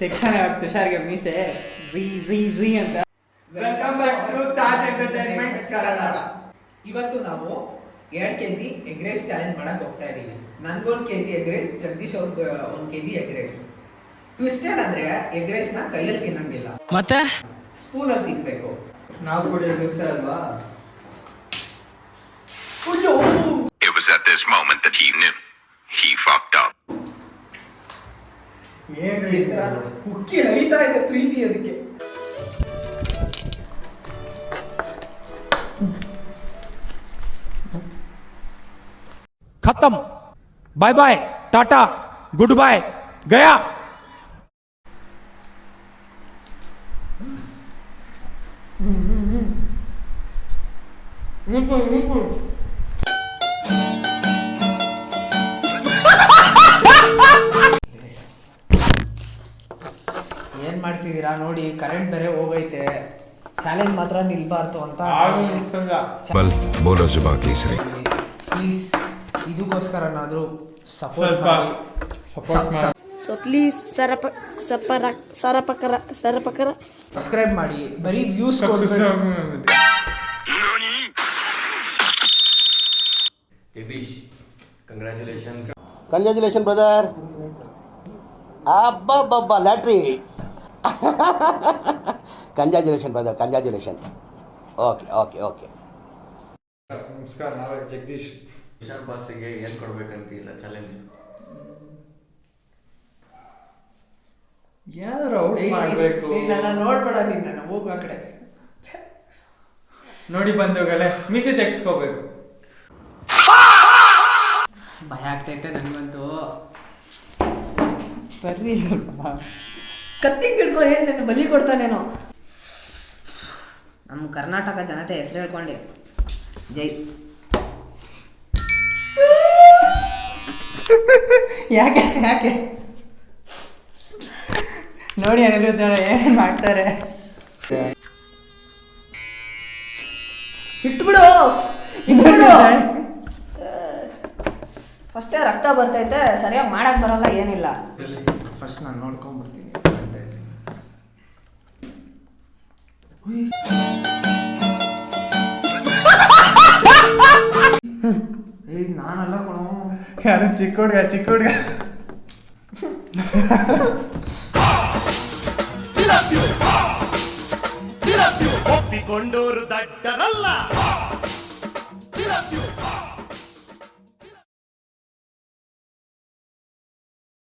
ತಕ್ಷಣ ತುಷಾರ್ಗೆ ಮೀಸೆ ಝೀ ಝೀ ಝೀ ಅಂತ. Welcome back to Taj entertainments Kannada. ಇವತ್ತು ನಾವು 2 kg ಎಗ್ ರೈಸ್ ಚಾಲೆಂಜ್ ಮಾಡಕ್ ಹೋಗ್ತಾ ಇದೀವಿ. ನನ್ಗೊಂದು kg ಎಗ್ ರೈಸ್, ಜಗದೀಶ್ ಅವ್ರಿಗೆ 1 kg ಎಗ್ ರೈಸ್. ಟ್ವಿಸ್ಟ್ ಏನಂದ್ರೆ ಎಗ್ ರೈಸ್ ನ ಕೈಯಲ್ಲಿ ತಿನ್ನಂಗಿಲ್ಲ, ಮತ್ತೆ ಸ್ಪೂನ್ ಅಲ್ಲಿ ತಿನ್ಬೇಕು. ನಾವು ಕುಡಿಯೋ ಜ್ಯೂಸ್ ಅಲ್ವಾ? It was at this moment that he knew he fucked up. ಉಕ್ಕಿ ಹರಿತಾ ಇದೆ ಪ್ರೀತಿ ಅದಕ್ಕೆ. खत्म, bye bye, tata, goodbye, गया. ಏನ್ ಮಾಡ್ತಿದ್ದೀರಾ ನೋಡಿ, ಕರೆಂಟ್ ಬೇರೆ ಹೋಗೈತೆ. ಚಾಲೆಂಜ್ ಮಾತ್ರ ನಿಲ್ಬಾರ್ದು ಅಂತ बोलो जुबा केसरी. ಪ್ಲೀಸ್ ಇದಕ್ಕೋಸ್ಕರನಾದ್ರೂ ಸಪೋರ್ಟ್ ಮಾಡಿ. ಸೊ ಪ್ಲೀಸ್ ಸರಪಕರ ಸಬ್ಸ್ಕ್ರೈಬ್ ಮಾಡಿ. ಬರೀ ವ್ಯೂಸ್ ಕೊಡ್ಬೇಡಿ. Jagadish, congratulation brother. ಅಬ್ಬಬ್ಬಬ್ಬ lottery. Congratulation brother, congratulation. Okay okay okay. ನಮಸ್ಕಾರ, ನಾವೇ ಜಗದೀಶ್. ವಿಶಾಲ್ ಬಾಸ್ಗೆ ಏನು ಕೊಡ್ಬೇಕಂತಿಲ್ಲ ಚಾಲೆಂಜ್. ಏನಾದ್ರು ಔಟ್ ಮಾಡಬೇಕು. ನನ್ನ ನೋಡ್ಬೇಡ, ನೀನು ನನ್ನ ಹೋಗು ಆ ಕಡೆ. ನೋಡಿ ಬಂದೋಗಲೆ ಮೀಸೆ ತೆಗ್ಸ್ಕೋಬೇಕು. ಭಯ ಆಗ್ತೈತೆ ನನಗಂತೂ. ಬರ್ರಿ ಸ್ವಲ್ಪ. ಕತ್ತಿಗೆ ಹಿಡ್ಕೊಂಡು ಏನು ನನ್ನ ಬಲಿ ಕೊಡ್ತಾನೇನೋ. ನಮ್ಮ ಕರ್ನಾಟಕ ಜನತೆ ಹೆಸರು ಹೇಳ್ಕೊಂಡೆ ಜೈ. ಯಾಕೆ ಯಾಕೆ ನೋಡಿ ಅನಿರುದ್ಧ ಏನ್ ಮಾಡ್ತಾರೆ. ಇಟ್ಬಿಡು ಫಸ್ಟೇ ರಕ್ತ ಬರ್ತೈತೆ, ಸರಿಯಾಗಿ ಮಾಡಕ್ ಬರಲ್ಲ, ಏನಿಲ್ಲ. ಫಸ್ಟ್ ನಾನು ನೋಡ್ಕೊಂಡ್ಬಿಡ್ತೀನಿ. ನಾನಲ್ಲ ಕಣೋ, ಯಾರು ಚಿಕ್ಕ ಹುಡುಗ. ಒಪ್ಪಿಕೊಂಡೋರು ದಡ್ಡರಲ್ಲ.